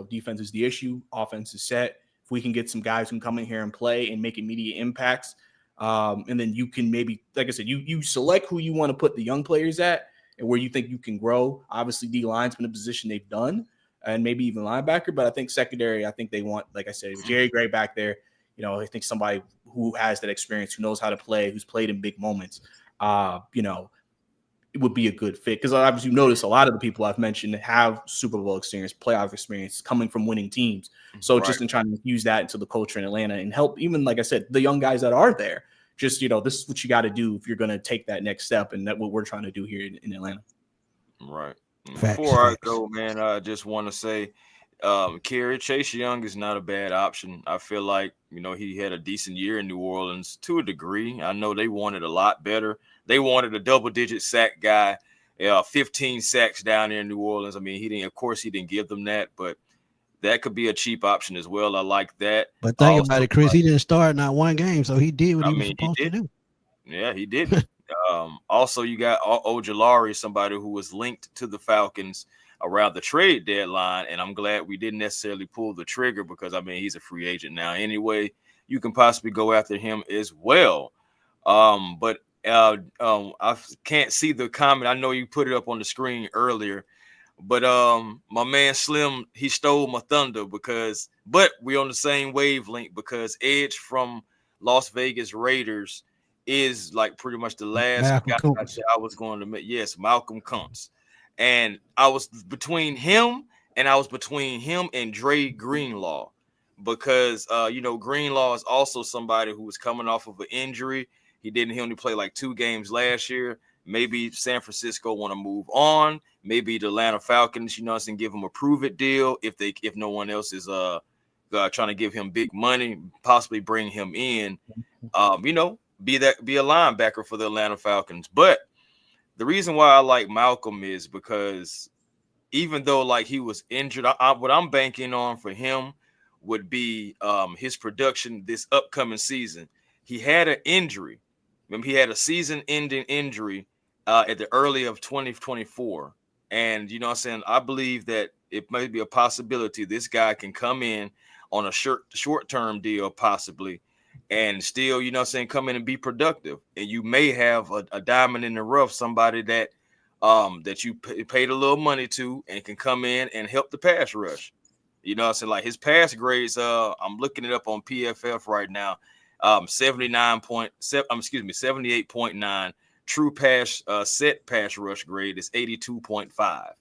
defense is the issue, offense is set. If we can get some guys who can come in here and play and make immediate impacts, and then you can maybe, like I said, you select who you want to put the young players at and where you think you can grow. Obviously, D-line's been a position they've done, and maybe even linebacker. But I think secondary, I think they want, like I said, Jerry Gray back there. I think somebody who has that experience, who knows how to play, who's played in big moments, it would be a good fit. Because obviously you notice a lot of the people I've mentioned have Super Bowl experience, playoff experience, coming from winning teams. So just in trying to use that into the culture in Atlanta and help, even like I said, the young guys that are there, just, this is what you got to do if you're going to take that next step. And that's what we're trying to do here in Atlanta. Right. Before I go, man, I just want to say, Chase Young is not a bad option. I feel like, he had a decent year in New Orleans to a degree. I know they wanted a lot better. They wanted a double-digit sack guy, 15 sacks down there in New Orleans. I mean, he didn't give them that, but that could be a cheap option as well. I like that. But think about it, Chris. He didn't start not one game, so he did what he was supposed to do. Yeah, he did. Also, you got Ojulari, somebody who was linked to the Falcons around the trade deadline, and I'm glad we didn't necessarily pull the trigger because, he's a free agent now anyway. You can possibly go after him as well. But I can't see the comment. I know you put it up on the screen earlier, but my man Slim, he stole my thunder but we're on the same wavelength because Edge from Las Vegas Raiders is like pretty much the last guy I was going to make. Yes, Malcolm Kuntz. And I was between him and Dre Greenlaw because, Greenlaw is also somebody who was coming off of an injury. He only played like 2 games last year. Maybe San Francisco want to move on. Maybe the Atlanta Falcons, and give him a prove-it deal if no one else is trying to give him big money, possibly bring him in. be a linebacker for the Atlanta Falcons. But the reason why I like Malcolm is because even though like he was injured, what I'm banking on for him would be his production this upcoming season. He had an injury. Remember, he had a season-ending injury at the early of 2024. And, you know what I'm saying, I believe that it may be a possibility this guy can come in on a short-term deal possibly and still, you know what I'm saying, come in and be productive. And you may have a diamond in the rough, somebody that that you paid a little money to and can come in and help the pass rush. You know what I'm saying? Like his pass grades, I'm looking it up on PFF right now. 78.9. True pass set pass rush grade is 82.5.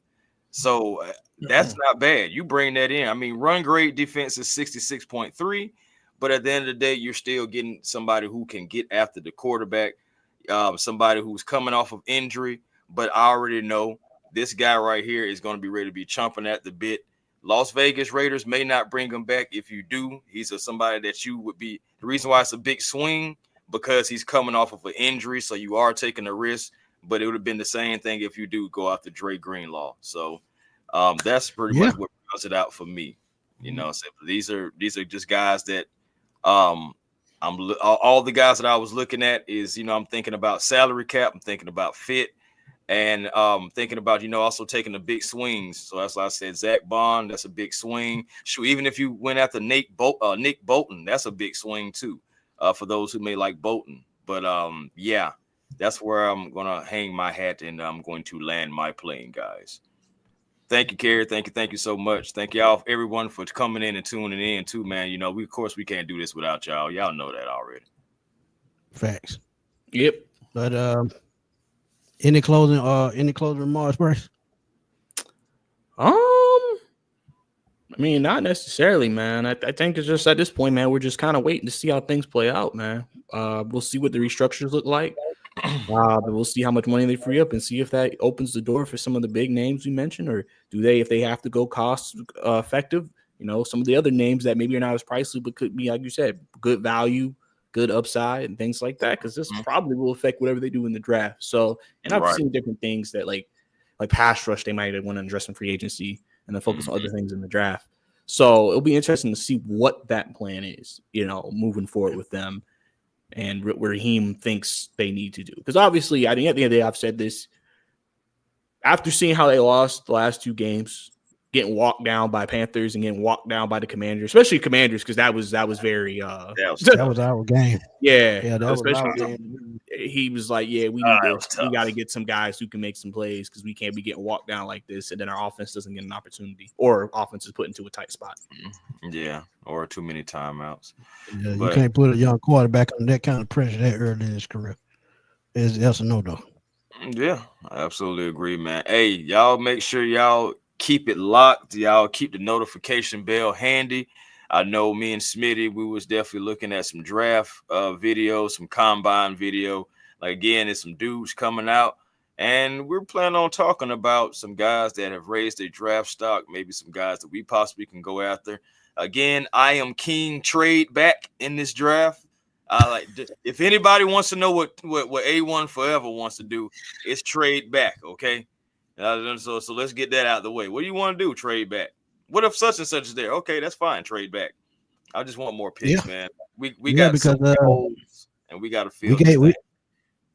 So that's not bad. You bring that in. I mean, run grade defense is 66.3, but at the end of the day, you're still getting somebody who can get after the quarterback, somebody who's coming off of injury. But I already know this guy right here is going to be ready to be chomping at the bit. Las Vegas Raiders may not bring him back. If you do, he's somebody that you would be. The reason why it's a big swing, because he's coming off of an injury, so you are taking a risk. But it would have been the same thing if you do go after Dre Greenlaw. So that's pretty much what rounds it out for me. You know, so these are just guys that I'm all the guys that I was looking at is, you know, I'm thinking about salary cap, I'm thinking about fit, and thinking about, you know, also taking the big swings. So that's why I said Zach Bond, that's a big swing. Shoot, even if you went after Nick Bolton, that's a big swing too, for those who may like Bolton. But yeah, that's where I'm gonna hang my hat and I'm going to land my plane, guys. Thank you, Kerry. Thank you so much. Thank y'all, everyone, for coming in and tuning in too, man. You know, we can't do this without y'all. Y'all know that already. Facts. Yep. But any closing remarks, Brice? I mean, not necessarily, man. I think it's just at this point, man, we're just kind of waiting to see how things play out, man. We'll see what the restructures look like. We'll see how much money they free up and see if that opens the door for some of the big names we mentioned, or if they have to go cost effective, you know, some of the other names that maybe are not as pricey, but could be, like you said, good value, good upside and things like that. Cause this probably will affect whatever they do in the draft. So, and I've seen different things that like pass rush, they might want to address in free agency and then focus on other things in the draft. So it'll be interesting to see what that plan is, you know, moving forward with them. And where Raheem thinks they need to do. Because obviously, I think at the end of the day, I've said this. After seeing how they lost the last two games, getting walked down by Panthers and getting walked down by the Commanders, especially Commanders, because that was very that was our game. Yeah, that was our game. He was like, yeah, we need this. We got to get some guys who can make some plays because we can't be getting walked down like this, and then our offense doesn't get an opportunity, or offense is put into a tight spot. Yeah, or too many timeouts. Yeah, you can't put a young quarterback under that kind of pressure that early in his career. That's a no-no. Yeah, I absolutely agree, man. Hey, y'all make sure y'all keep it locked. Y'all keep the notification bell handy. I know me and Smitty, we was definitely looking at some draft videos, some combine video. Like, again, there's some dudes coming out, and we're planning on talking about some guys that have raised their draft stock, maybe some guys that we possibly can go after. Again, I am king trade back in this draft. If anybody wants to know what A1 Forever wants to do, it's trade back, okay? So let's get that out of the way. What do you want to do? Trade back. What if such and such is there? Okay, that's fine. Trade back. I just want more picks, man. We got because holes, and we got to feel.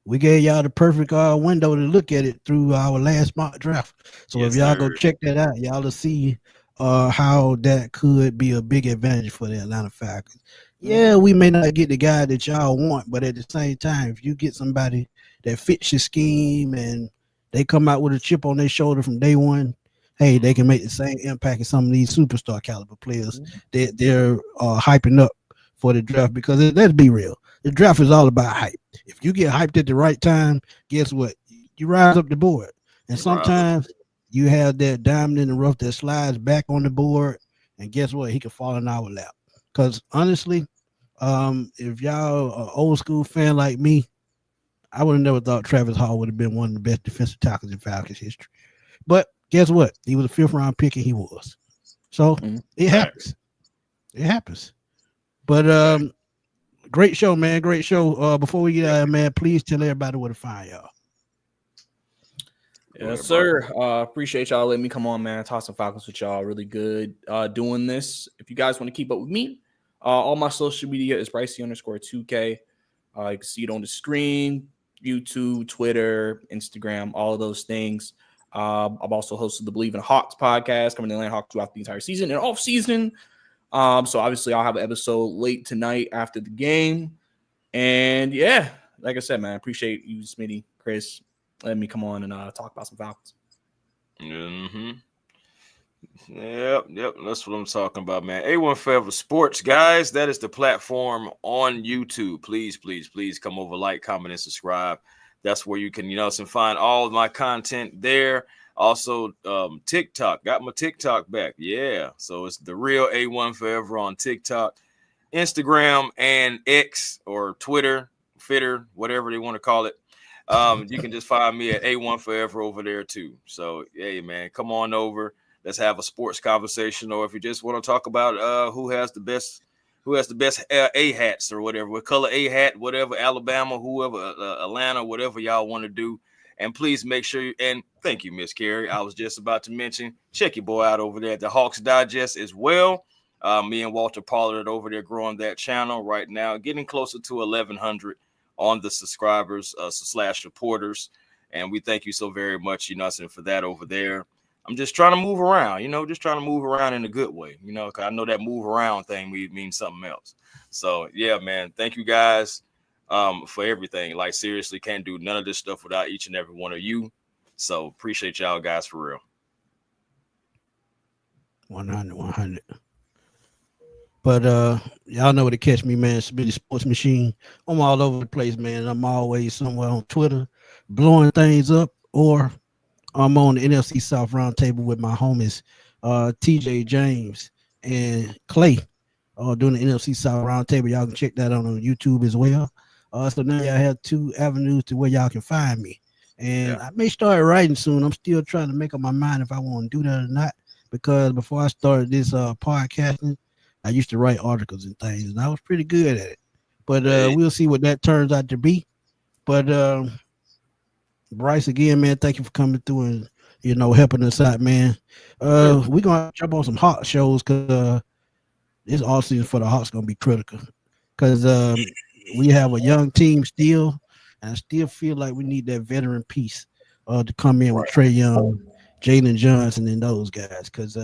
We gave y'all the perfect window to look at it through our last mock draft. So if y'all go check that out, y'all will see how that could be a big advantage for the Atlanta Falcons. Yeah, we may not get the guy that y'all want, but at the same time, if you get somebody that fits your scheme and they come out with a chip on their shoulder from day one, hey, they can make the same impact as some of these superstar caliber players that they're hyping up for the draft. Because let's be real, the draft is all about hype. If you get hyped at the right time, guess what? You rise up the board. And sometimes you have that diamond in the rough that slides back on the board, and guess what? He can fall in our lap. Because honestly, if y'all are old school fan like me, I would have never thought Travis Hall would have been one of the best defensive tackles in Falcons history. But guess what? He was a 5th round pick, and he was. So it happens. It happens. But Great show, man. Great show. Before we get out, man, please tell everybody where to find y'all. Yes, sir. Appreciate y'all letting me come on, man. Talk some Falcons with y'all. Really good doing this. If you guys want to keep up with me, all my social media is Brice_2K. You can see it on the screen. YouTube, Twitter, Instagram, all of those things. I've also hosted the Believe in Hawks podcast, coming to Atlanta Hawks throughout the entire season and off season. So obviously I'll have an episode late tonight after the game. And yeah, like I said, man, I appreciate you, Smitty, Chris, letting me come on and talk about some Falcons. Mm-hmm. Yep. That's what I'm talking about, man. A1 Forever Sports, guys. That is the platform on YouTube. Please come over, like, comment, and subscribe. That's where you can, find all of my content there. Also, TikTok. Got my TikTok back. Yeah. So it's the real A1 Forever on TikTok, Instagram, and X or Twitter, Fitter, whatever they want to call it. You can just find me at A1 Forever over there too. So, hey, man, come on over. Let's have a sports conversation, or if you just want to talk about who has the best A hats or whatever, what color A hat, whatever, Alabama, whoever, Atlanta, whatever y'all want to do. And please make sure and thank you, Miss Carey. I was just about to mention, check your boy out over there at the Hawks Digest as well. Me and Walter Pollard over there growing that channel right now, getting closer to 1,100 on the subscribers / supporters. And we thank you so very much, for that over there. I'm just trying to move around, just trying to move around in a good way, because I know that move around thing means something else. So, yeah, man, thank you guys for everything. Like, seriously, can't do none of this stuff without each and every one of you. So, appreciate y'all guys for real. 100. But y'all know where to catch me, man. Smitty Sports Machine. I'm all over the place, man. I'm always somewhere on Twitter blowing things up, or I'm on the NFC South Roundtable with my homies, TJ James and Clay, doing the NFC South Roundtable. Y'all can check that out on YouTube as well. So now y'all have 2 avenues to where y'all can find me. And I may start writing soon. I'm still trying to make up my mind if I want to do that or not, because before I started this podcasting, I used to write articles and things, and I was pretty good at it. But we'll see what that turns out to be. But Brice, again, man, thank you for coming through and helping us out, man. We're gonna jump on some Hawks shows because this all season for the Hawks gonna be critical. Because we have a young team still, and I still feel like we need that veteran piece to come in with Trey Young, Jalen Johnson, and those guys. Because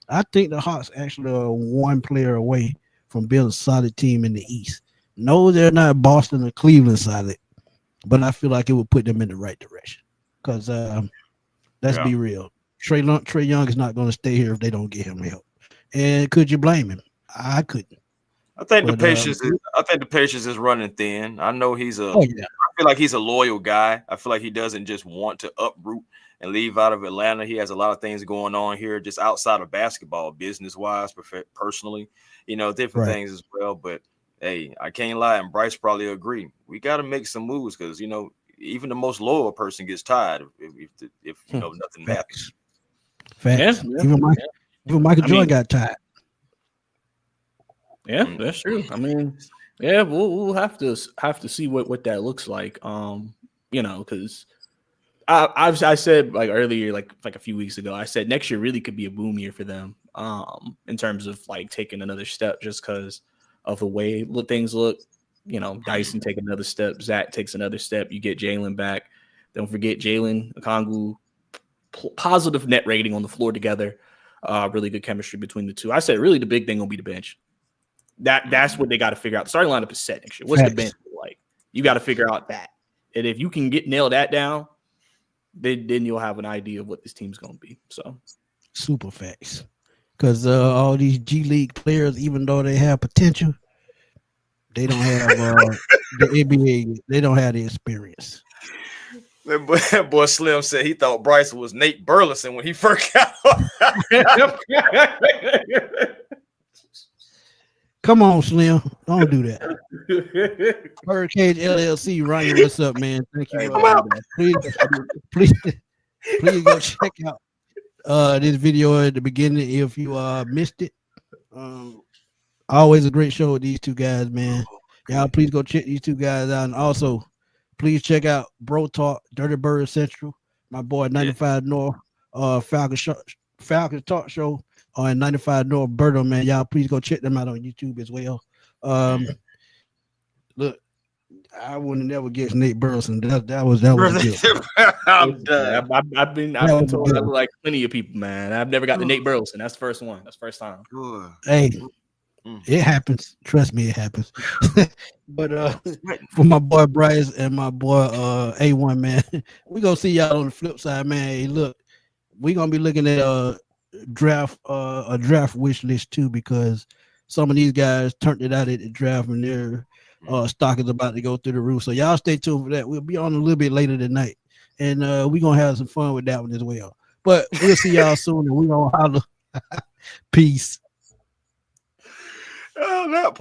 I think the Hawks actually are 1 player away from being a solid team in the East. No, they're not Boston or Cleveland solid, but I feel like it would put them in the right direction. Because let's be real, Trey Young is not going to stay here if they don't get him help. And could you blame him? I couldn't. I think the patience is running thin. I know I feel like he's a loyal guy. I feel like he doesn't just want to uproot and leave out of Atlanta. He has a lot of things going on here, just outside of basketball, business-wise, personally, different things as well. But hey, I can't lie, and Brice probably agree. We got to make some moves because even the most loyal person gets tired if nothing happens. Facts. Yeah. Even Michael Jordan got tired. Yeah, that's true. I mean, yeah, we'll have to see what that looks like. Because I said like earlier, like a few weeks ago, I said next year really could be a boom year for them. In terms of like taking another step, just because of the way things look. Dyson take another step, Zach takes another step. You get Jalen back. Don't forget Jalen Okongwu, positive net rating on the floor together. Really good chemistry between the two. I said really the big thing will be the bench. That's what they got to figure out. The starting lineup is set next year. What's the bench like? You got to figure out that. And if you can nail that down, then you'll have an idea of what this team's going to be. So super facts. Because all these G League players, even though they have potential, they don't have the NBA. They don't have the experience. That boy Slim said he thought Brice was Nate Burleson when he first got on. Come on, Slim. Don't do that. Hurricane LLC, Ryan, what's up, man? Thank you. Please go check out this video at the beginning if you missed it. Always a great show with these 2 guys, man. Y'all please go check these two guys out. And also, please check out Bro Talk, Dirty Bird Central. My boy 95 North, Falcons Talk Show on 95 North Berto, man. Y'all please go check them out on YouTube as well. Look, I would have never guessed Nate Burleson. That was good. I'm done. I've been told that like plenty of people, man. I've never got the Nate Burleson. That's the first one. That's the first time. Hey, it happens. Trust me, it happens. But for my boy Brice and my boy A1, man, we gonna see y'all on the flip side, man. Hey, look, we gonna be looking at a draft wish list too, because some of these guys turned it out at the draft and their stock is about to go through the roof. So y'all stay tuned for that. We'll be on a little bit later tonight, and we're gonna have some fun with that one as well. But we'll see y'all soon, and we're gonna holler. Peace. Oh, that part.